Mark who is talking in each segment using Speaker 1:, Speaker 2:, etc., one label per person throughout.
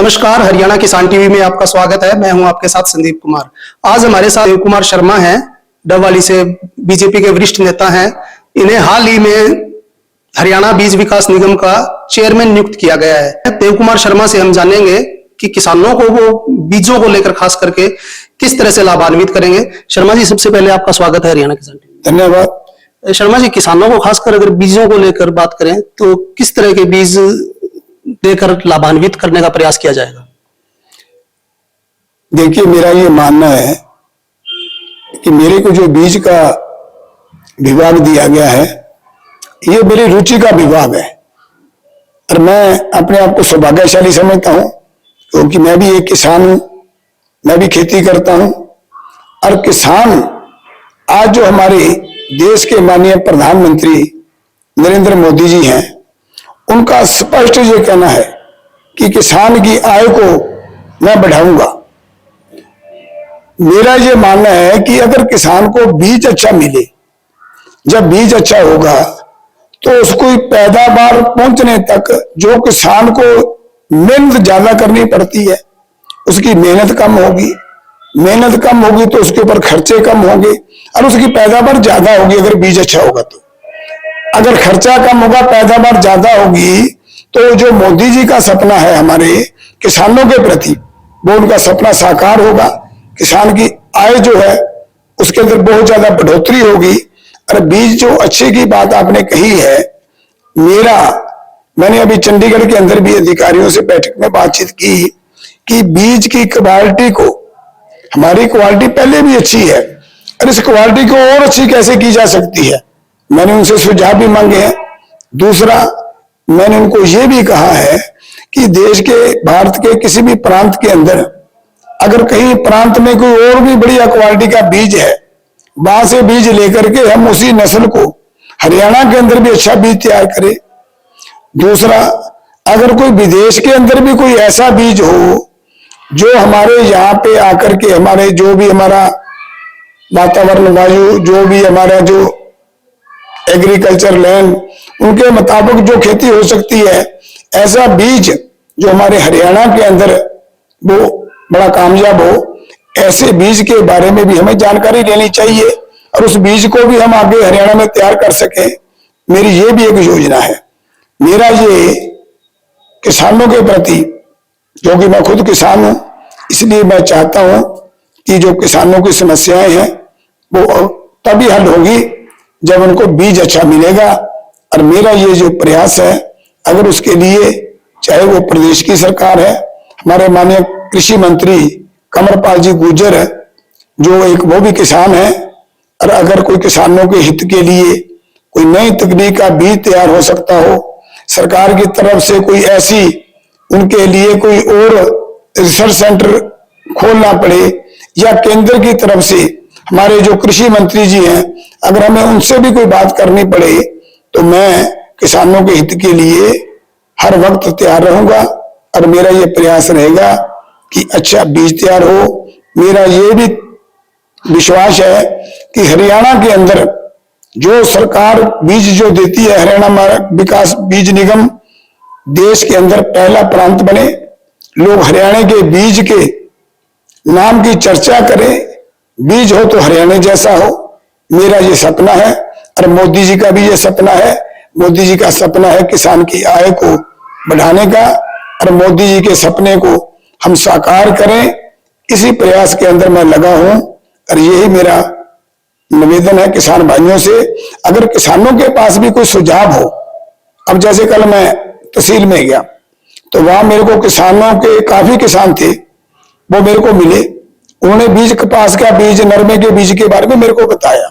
Speaker 1: नमस्कार, हरियाणा किसान टीवी में आपका स्वागत है। मैं हूं आपके साथ संदीप कुमार। आज हमारे साथ देव कुमार शर्मा हैं, डबवाली से बीजेपी के वरिष्ठ नेता हैं। इन्हें हाल ही में हरियाणा बीज विकास निगम का चेयरमैन नियुक्त किया गया है। देव कुमार शर्मा से हम जानेंगे कि किसानों को वो बीजों को लेकर खास करके किस तरह से लाभान्वित करेंगे। शर्मा जी, सबसे पहले आपका स्वागत है हरियाणा किसान टीवी।
Speaker 2: धन्यवाद।
Speaker 1: शर्मा जी, किसानों को खासकर अगर बीजों को लेकर बात करें तो किस तरह के बीज देकर लाभान्वित करने का प्रयास किया जाएगा?
Speaker 2: देखिए, मेरा ये मानना है कि मेरे को जो बीज का विभाग दिया गया है, ये मेरी रुचि का विभाग है और मैं अपने आप को सौभाग्यशाली समझता हूं क्योंकि मैं भी एक किसान हूं, मैं भी खेती करता हूं। और किसान आज जो हमारे देश के माननीय प्रधानमंत्री नरेंद्र मोदी जी हैं, उनका स्पष्ट ये कहना है कि किसान की आय को मैं बढ़ाऊंगा। मेरा ये मानना है कि अगर किसान को बीज अच्छा मिले, जब बीज अच्छा होगा तो उसको पैदावार पहुंचने तक जो किसान को मेहनत ज्यादा करनी पड़ती है, उसकी मेहनत कम होगी। मेहनत कम होगी तो उसके ऊपर खर्चे कम होंगे और उसकी पैदावार ज्यादा होगी अगर बीज अच्छा होगा तो। अगर खर्चा कम होगा, पैदावार ज्यादा होगी, तो जो मोदी जी का सपना है हमारे किसानों के प्रति, वो उनका सपना साकार होगा। किसान की आय जो है उसके अंदर बहुत ज्यादा बढ़ोतरी होगी। और बीज जो अच्छे की बात आपने कही है, मैंने अभी चंडीगढ़ के अंदर भी अधिकारियों से बैठक में बातचीत की कि बीज की क्वालिटी को, हमारी क्वालिटी पहले भी अच्छी है और इस क्वालिटी को और अच्छी कैसे की जा सकती है, मैंने उनसे सुझाव भी मांगे हैं। दूसरा, मैंने उनको ये भी कहा है कि देश के, भारत के किसी भी प्रांत के अंदर अगर कहीं प्रांत में कोई और भी बढ़िया क्वालिटी का बीज है, वहां से बीज लेकर के हम उसी नस्ल को हरियाणा के अंदर भी अच्छा बीज तैयार करें। दूसरा, अगर कोई विदेश के अंदर भी कोई ऐसा बीज हो जो हमारे यहाँ पे आकर के हमारे जो भी हमारा वातावरण, वायु, जो भी हमारा जो एग्रीकल्चर लैंड, उनके मुताबिक जो खेती हो सकती है, ऐसा बीज जो हमारे हरियाणा के अंदर वो बड़ा कामयाब हो, ऐसे बीज के बारे में भी हमें जानकारी लेनी चाहिए और उस बीज को भी हम आगे हरियाणा में तैयार कर सकें। मेरी ये भी एक योजना है। मेरा ये किसानों के प्रति, जो कि मैं खुद किसान हूं, इसलिए मैं चाहता हूं कि जो किसानों की समस्याएं हैं वो तभी हल होगी जब उनको बीज अच्छा मिलेगा। और मेरा ये जो प्रयास है, अगर उसके लिए चाहे वो प्रदेश की सरकार है, हमारे माननीय कृषि मंत्री कमरपाल जी गुर्जर है, जो एक वो भी किसान है, और अगर कोई किसानों के हित के लिए कोई नई तकनीक का बीज तैयार हो सकता हो, सरकार की तरफ से कोई ऐसी उनके लिए कोई और रिसर्च सेंटर खोलना पड़े, या केंद्र की तरफ से हमारे जो कृषि मंत्री जी हैं, अगर हमें उनसे भी कोई बात करनी पड़े, तो मैं किसानों के हित के लिए हर वक्त तैयार रहूंगा। और मेरा ये प्रयास रहेगा कि अच्छा बीज तैयार हो। मेरा ये भी विश्वास है कि हरियाणा के अंदर जो सरकार बीज जो देती है, हरियाणा विकास बीज निगम देश के अंदर पहला प्रांत बने, लोग हरियाणा के बीज के नाम की चर्चा करें। बीज हो तो हरियाणा जैसा हो, मेरा ये सपना है। और मोदी जी का भी ये सपना है। मोदी जी का सपना है किसान की आय को बढ़ाने का, और मोदी जी के सपने को हम साकार करें, इसी प्रयास के अंदर मैं लगा हूं। और यही मेरा निवेदन है किसान भाइयों से। अगर किसानों के पास भी कोई सुझाव हो, अब जैसे कल मैं तहसील में गया तो वहां मेरे को किसानों के काफी किसान थे, वो मेरे को मिले। उन्होंने बीज, कपास का बीज, नरमे के बीज के बारे में मेरे को बताया,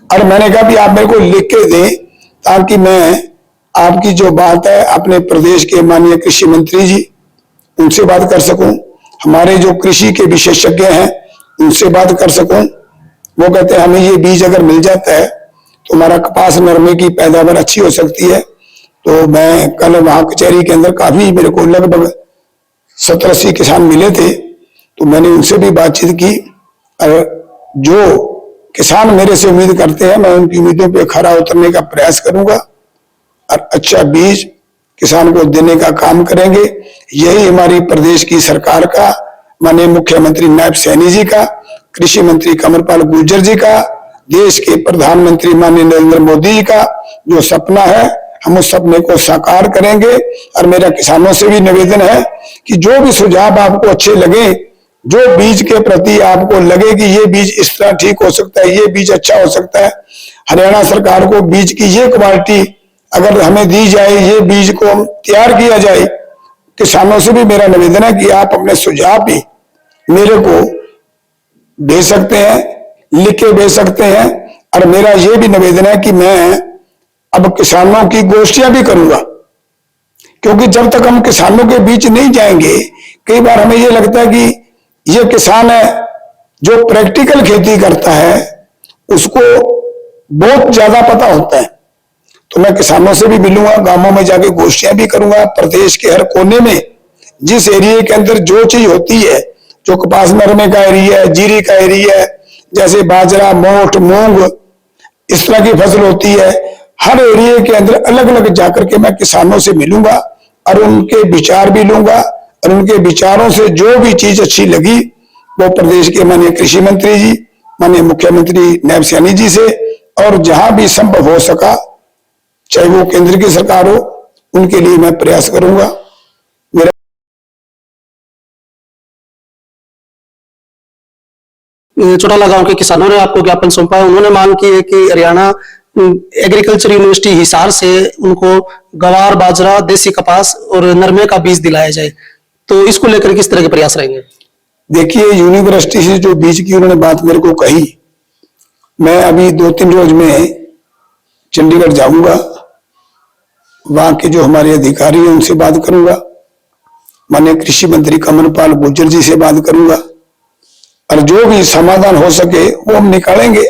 Speaker 2: और मैंने कहा भी आप मेरे को लिख के दें ताकि मैं आपकी जो बात है अपने प्रदेश के माननीय कृषि मंत्री जी, उनसे बात कर सकूं, हमारे जो कृषि के विशेषज्ञ हैं उनसे बात कर सकूं। वो कहते हैं हमें ये बीज अगर मिल जाता है तो हमारा कपास, नरमे की पैदावार अच्छी हो सकती है। तो मैं कल वहां कचहरी के अंदर काफी, मेरे को लगभग 70-80 किसान मिले थे, तो मैंने उनसे भी बातचीत की। और जो किसान मेरे से उम्मीद करते हैं, मैं उनकी उम्मीदों पे खरा उतरने का प्रयास करूंगा और अच्छा बीज किसान को देने का काम करेंगे। यही हमारी प्रदेश की सरकार का, माननीय मुख्यमंत्री नायब सैनी जी का, कृषि मंत्री कंवरपाल गुर्जर जी का, देश के प्रधानमंत्री माननीय नरेंद्र मोदी जी का जो सपना है, हम उस सपने को साकार करेंगे। और मेरा किसानों से भी निवेदन है कि जो भी सुझाव आपको अच्छे लगे, जो बीज के प्रति आपको लगे कि ये बीज इस तरह ठीक हो सकता है, ये बीज अच्छा हो सकता है, हरियाणा सरकार को बीज की ये क्वालिटी अगर हमें दी जाए, ये बीज को तैयार किया जाए, किसानों से भी मेरा निवेदन है कि आप अपने सुझाव भी मेरे को दे सकते हैं, लिख के भेज सकते हैं। और मेरा ये भी निवेदन है कि मैं अब किसानों की गोष्ठियां भी करूंगा, क्योंकि जब तक हम किसानों के बीच नहीं जाएंगे, कई बार हमें ये लगता है कि ये किसान है जो प्रैक्टिकल खेती करता है, उसको बहुत ज्यादा पता होता है। तो मैं किसानों से भी मिलूंगा, गांवों में जाके गोष्ठियां भी करूंगा, प्रदेश के हर कोने में जिस एरिया के अंदर जो चीज होती है, जो कपास नरमे का एरिया है, जीरी का एरिया है, जैसे बाजरा, मोठ, मूंग, इस तरह की फसल होती है, हर एरिया के अंदर अलग अलग जाकर के मैं किसानों से मिलूंगा और उनके विचार भी लूंगा। और उनके विचारों से जो भी चीज अच्छी लगी वो प्रदेश के माननीय कृषि मंत्री जी, माननीय मुख्यमंत्री नायब सैनी जी से, और जहां भी संभव हो सका, चाहे वो केंद्र की सरकार हो, उनके लिए मैं प्रयास करूंगा। मेरा
Speaker 1: चौटाला गांव के किसानों ने आपको ज्ञापन सौंपा है। उन्होंने मांग की है कि हरियाणा एग्रीकल्चर यूनिवर्सिटी हिसार से उनको गवार, बाजरा, देसी कपास और नरमे का बीज दिलाया जाए। तो इसको लेकर किस तरह के प्रयास रहेंगे?
Speaker 2: देखिए, यूनिवर्सिटी से जो बीज की उन्होंने बात मेरे को कही, मैं अभी 2-3 रोज में चंडीगढ़ जाऊंगा, वहां के जो हमारे अधिकारी हैं उनसे बात करूंगा, माननीय कृषि मंत्री कंवरपाल गुर्जर जी से बात करूंगा, और जो भी समाधान हो सके वो हम निकालेंगे।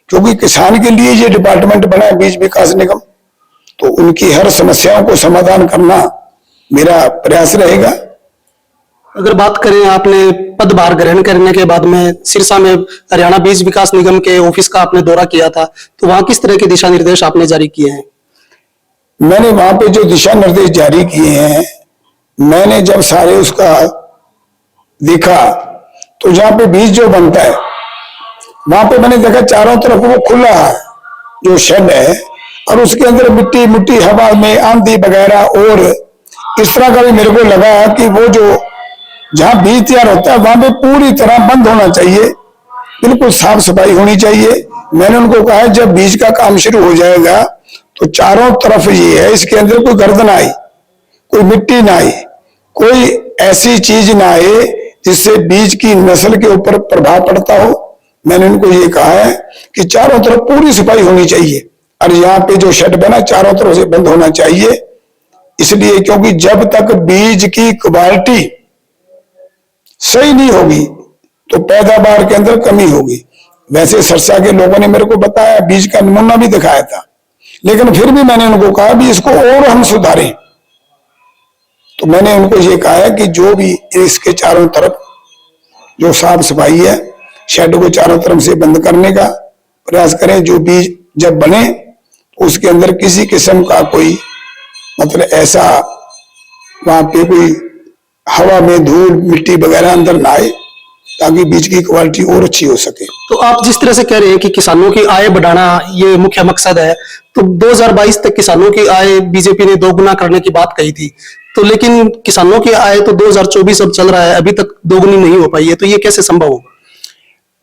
Speaker 2: क्योंकि किसान के लिए ये डिपार्टमेंट बना है, बीज विकास निगम, तो उनकी हर समस्याओं को समाधान करना मेरा प्रयास रहेगा।
Speaker 1: अगर बात करें, आपने पदभार ग्रहण करने के बाद में सिरसा में हरियाणा बीज विकास निगम के ऑफिस का आपने दौरा किया था, तो वहां किस तरह के दिशा निर्देश आपने जारी किए हैं?
Speaker 2: मैंने वहां पे जो दिशा निर्देश जारी किए हैं, मैंने जब सारे उसका देखा, तो जहां पे बीज जो बनता है वहां पे मैंने देखा चारों तरफ वो खुला जो शेड है, और उसके अंदर मिट्टी मिट्टी हवा में आंधी वगैरह, और इस तरह का भी मेरे को लगा कि वो जो जहां बीज तैयार होता है वहां पे पूरी तरह बंद होना चाहिए, बिल्कुल साफ सफाई होनी चाहिए। मैंने उनको कहा जब बीज का काम शुरू हो जाएगा तो चारों तरफ ये है, इसके अंदर कोई गर्द ना आए, कोई मिट्टी ना आए, कोई ऐसी चीज ना आए जिससे बीज की नस्ल के ऊपर प्रभाव पड़ता हो। मैंने उनको ये कहा है कि चारों तरफ पूरी सफाई होनी चाहिए, और यहाँ पे जो शेड बना चारों तरफ से बंद होना चाहिए। इसलिए क्योंकि जब तक बीज की क्वालिटी सही नहीं होगी तो पैदावार के अंदर कमी होगी। वैसे सरसा के लोगों ने मेरे को बताया, बीज का नमूना भी दिखाया था, लेकिन फिर भी मैंने उनको कहा भी इसको और हम सुधारें। तो मैंने उनको ये कहा है कि जो भी इसके चारों तरफ जो साफ सफाई है, शेड को चारों तरफ से बंद करने का प्रयास करें। जो बीज जब बने तो उसके अंदर किसी किस्म का कोई मतलब ऐसा वहां पे कोई हवा में धूल मिट्टी वगैरह अंदर ना आए, ताकि बीज की क्वालिटी और अच्छी हो सके।
Speaker 1: तो आप जिस तरह से कह रहे हैं कि किसानों की आय बढ़ाना ये मुख्य मकसद है, तो 2022 तक किसानों की आय बीजेपी ने दोगुना करने की बात कही थी, तो लेकिन किसानों की आय तो 2024 अब चल रहा है, अभी तक दोगुनी नहीं हो पाई है, तो ये कैसे संभव होगा?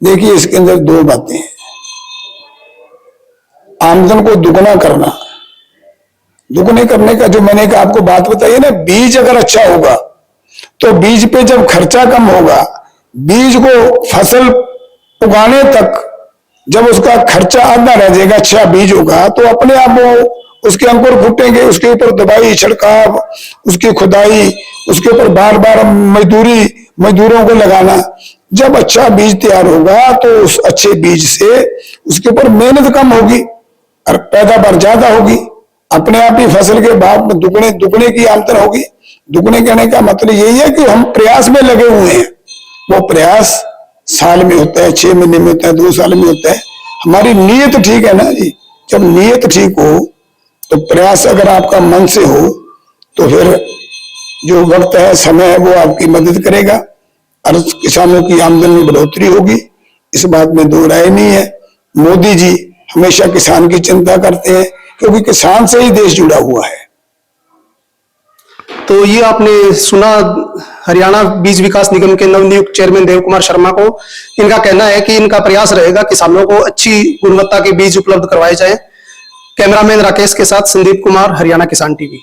Speaker 2: देखिए, इसके अंदर दो बातें हैं। आमदन को दुगना करना, दुगने करने का जो मैंने आपको बात बताई है ना, बीज अगर अच्छा होगा तो बीज पे जब खर्चा कम होगा, बीज को फसल उगाने तक जब उसका खर्चा आधा रह जाएगा, अच्छा बीज होगा तो अपने आप वो उसके अंकुर फूटेंगे, उसके ऊपर दवाई छिड़काव, उसकी खुदाई, उसके ऊपर बार बार मजदूरों को लगाना। जब अच्छा बीज तैयार होगा तो उस अच्छे बीज से उसके ऊपर मेहनत कम होगी और पैदावार ज्यादा होगी, अपने आप ही फसल के बाद में दुगने की आमदन होगी। दुगने कहने का मतलब यही है कि हम प्रयास में लगे हुए हैं। वो प्रयास साल में होता है, 6 महीने में होता है, 2 साल में होता है। हमारी नीयत ठीक है ना जी। जब नीयत ठीक हो तो प्रयास अगर आपका मन से हो तो फिर जो वक्त है, समय है, वो आपकी मदद करेगा और किसानों की आमदनी में बढ़ोतरी होगी। इस बात में दो राय नहीं है। मोदी जी हमेशा किसान की चिंता करते हैं, क्योंकि किसान से ही देश जुड़ा हुआ है।
Speaker 1: तो ये आपने सुना हरियाणा बीज विकास निगम के नवनियुक्त चेयरमैन देव कुमार शर्मा को। इनका कहना है कि इनका प्रयास रहेगा किसानों को अच्छी गुणवत्ता के बीज उपलब्ध करवाए जाएं। कैमरामैन राकेश के साथ संदीप कुमार, हरियाणा किसान टीवी।